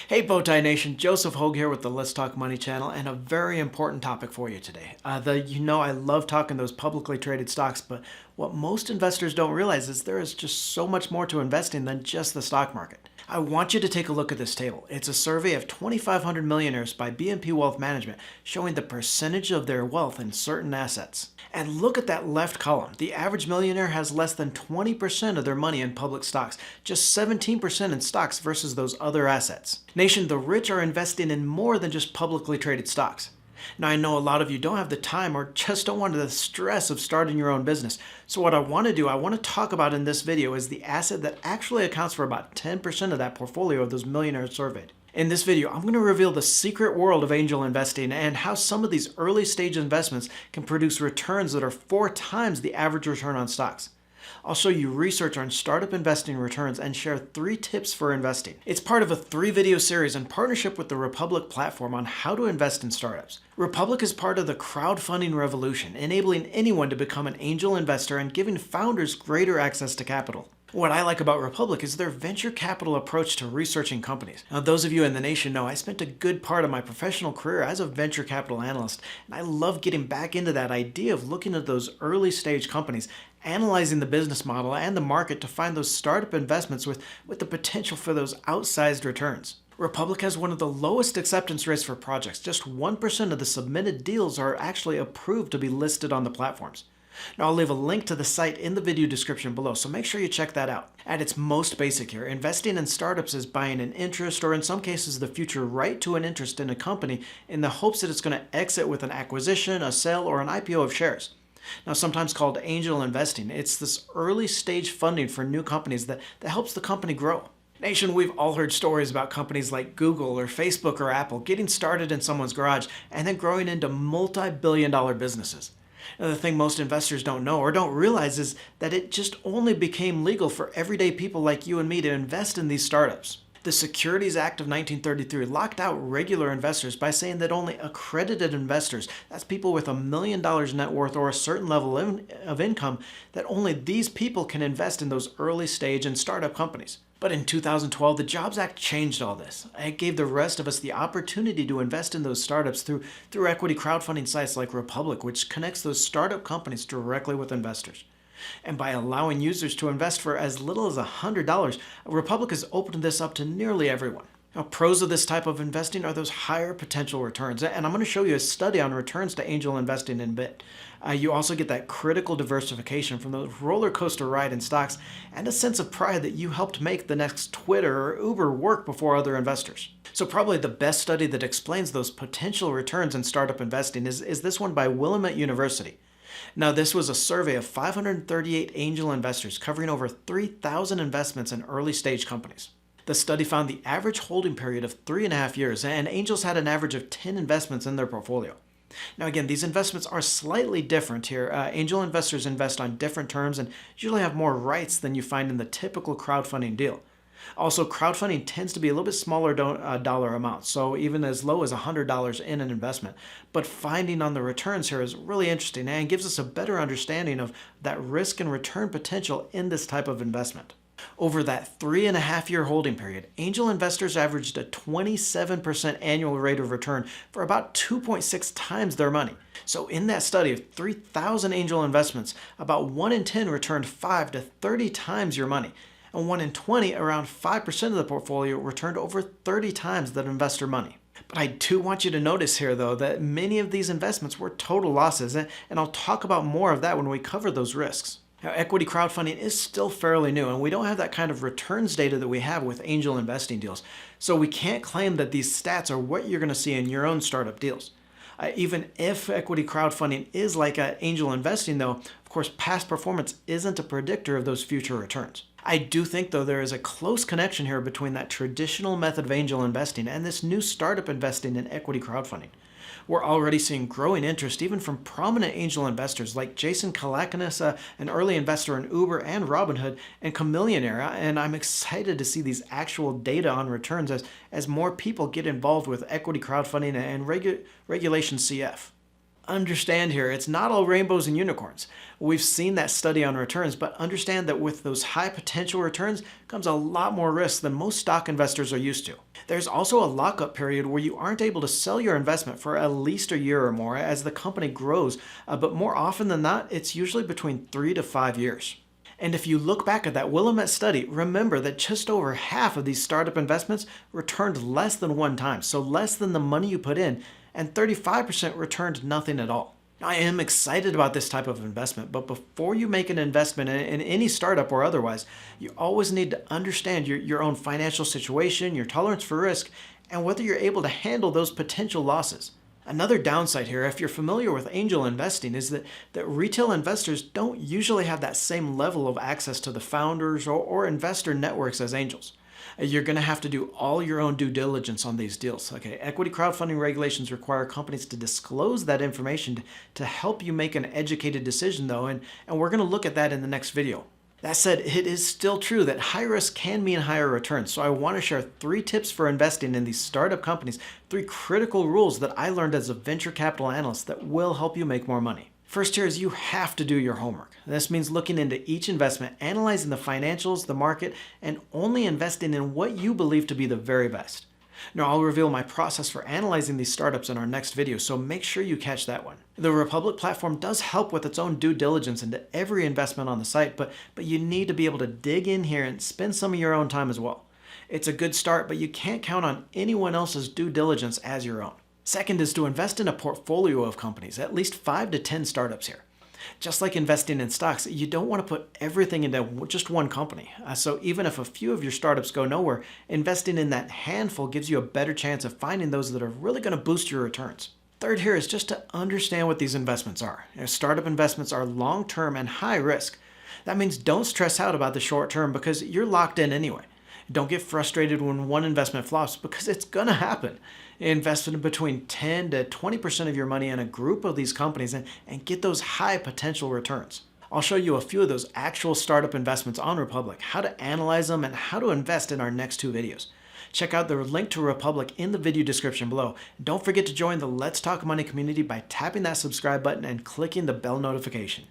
Hey Bowtie Nation, Joseph Hogue here with the Let's Talk Money channel and a very important topic for you today. I love talking those publicly traded stocks, but what most investors don't realize is there is just so much more to investing than just the stock market. I want you to take a look at this table. It's a survey of 2,500 millionaires by BNP Wealth Management showing the percentage of their wealth in certain assets. And look at that left column. The average millionaire has less than 20% of their money in public stocks, just 17% in stocks versus those other assets. Nation, the rich are investing in more than just publicly traded stocks. Now, I know a lot of you don't have the time or just don't want the stress of starting your own business. So what I want to talk about in this video is the asset that actually accounts for about 10% of that portfolio of those millionaires surveyed. In this video, I'm going to reveal the secret world of angel investing and how some of these early stage investments can produce returns that are 4 times the average return on stocks. I'll show you research on startup investing returns and share 3 tips for investing. It's part of a 3-video series in partnership with the Republic platform on how to invest in startups. Republic is part of the crowdfunding revolution, enabling anyone to become an angel investor and giving founders greater access to capital. What I like about Republic is their venture capital approach to researching companies. Now, those of you in the nation know I spent a good part of my professional career as a venture capital analyst, and I love getting back into that idea of looking at those early stage companies, analyzing the business model and the market to find those startup investments with the potential for those outsized returns. Republic has one of the lowest acceptance rates for projects. Just 1% of the submitted deals are actually approved to be listed on the platforms. Now, I'll leave a link to the site in the video description below, so make sure you check that out. At its most basic here, investing in startups is buying an interest, or in some cases the future right to an interest in a company in the hopes that it's going to exit with an acquisition, a sale, or an IPO of shares. Now, sometimes called angel investing, it's this early stage funding for new companies that helps the company grow. Nation, we've all heard stories about companies like Google or Facebook or Apple getting started in someone's garage and then growing into multi-billion-dollar businesses. Now, the thing most investors don't know or don't realize is that it just only became legal for everyday people like you and me to invest in these startups. The Securities Act of 1933 locked out regular investors by saying that only accredited investors, that's people with $1 million net worth or a certain level of income, that only these people can invest in those early stage and startup companies. But in 2012, the Jobs Act changed all this. It gave the rest of us the opportunity to invest in those startups through equity crowdfunding sites like Republic, which connects those startup companies directly with investors. And by allowing users to invest for as little as $100, Republic has opened this up to nearly everyone. Now, pros of this type of investing are those higher potential returns, and I'm going to show you a study on returns to angel investing in a bit. You also get that critical diversification from the roller coaster ride in stocks and a sense of pride that you helped make the next Twitter or Uber work before other investors. So probably the best study that explains those potential returns in startup investing is this one by Willamette University. Now, this was a survey of 538 angel investors covering over 3,000 investments in early stage companies. The study found the average holding period of 3.5 years, and angels had an average of 10 investments in their portfolio. Now, again, these investments are slightly different here. Angel investors invest on different terms and usually have more rights than you find in the typical crowdfunding deal. Also, crowdfunding tends to be a little bit smaller dollar amounts, so even as low as $100 in an investment. But finding on the returns here is really interesting and gives us a better understanding of that risk and return potential in this type of investment. Over that 3.5-year holding period, angel investors averaged a 27% annual rate of return for about 2.6 times their money. So in that study of 3,000 angel investments, about 1 in 10 returned 5 to 30 times your money. And 1 in 20, around 5% of the portfolio, returned over 30 times that investor money. But I do want you to notice here, though, that many of these investments were total losses, and I'll talk about more of that when we cover those risks. Now, equity crowdfunding is still fairly new, and we don't have that kind of returns data that we have with angel investing deals. So we can't claim that these stats are what you're going to see in your own startup deals. Even if equity crowdfunding is like angel investing, though, of course, past performance isn't a predictor of those future returns. I do think, though, there is a close connection here between that traditional method of angel investing and this new startup investing in equity crowdfunding. We're already seeing growing interest even from prominent angel investors like Jason Calacanis, an early investor in Uber and Robinhood, and Millionaires, and I'm excited to see these actual data on returns as more people get involved with equity crowdfunding and Regulation CF. Understand here, it's not all rainbows and unicorns. We've seen that study on returns, but understand that with those high potential returns comes a lot more risk than most stock investors are used to. There's also a lockup period where you aren't able to sell your investment for at least a year or more as the company grows, but more often than not, it's usually between 3 to 5 years. And if you look back at that Willamette study, remember that just over half of these startup investments returned less than one time, so less than the money you put in, and 35% returned nothing at all. Now, I am excited about this type of investment, but before you make an investment in any startup or otherwise, you always need to understand your own financial situation, your tolerance for risk, and whether you're able to handle those potential losses. Another downside here, if you're familiar with angel investing, is that retail investors don't usually have that same level of access to the founders or investor networks as angels. You're going to have to do all your own due diligence on these deals. Okay, equity crowdfunding regulations require companies to disclose that information to help you make an educated decision, though, and we're going to look at that in the next video. That said, it is still true that high risk can mean higher returns, so I want to share 3 tips for investing in these startup companies, 3 critical rules that I learned as a venture capital analyst that will help you make more money. First here is you have to do your homework. This means looking into each investment, analyzing the financials, the market, and only investing in what you believe to be the very best. Now, I'll reveal my process for analyzing these startups in our next video, so make sure you catch that one. The Republic platform does help with its own due diligence into every investment on the site, but you need to be able to dig in here and spend some of your own time as well. It's a good start, but you can't count on anyone else's due diligence as your own. Second is to invest in a portfolio of companies, at least 5 to 10 startups here. Just like investing in stocks, you don't want to put everything into just one company. So even if a few of your startups go nowhere, investing in that handful gives you a better chance of finding those that are really going to boost your returns. Third here is just to understand what these investments are. Startup investments are long-term and high risk. That means don't stress out about the short term because you're locked in anyway. Don't get frustrated when one investment flops because it's going to happen. Invest in between 10 to 20% of your money in a group of these companies and get those high potential returns. I'll show you a few of those actual startup investments on Republic, how to analyze them, and how to invest in our next 2 videos. Check out the link to Republic in the video description below. Don't forget to join the Let's Talk Money community by tapping that subscribe button and clicking the bell notification.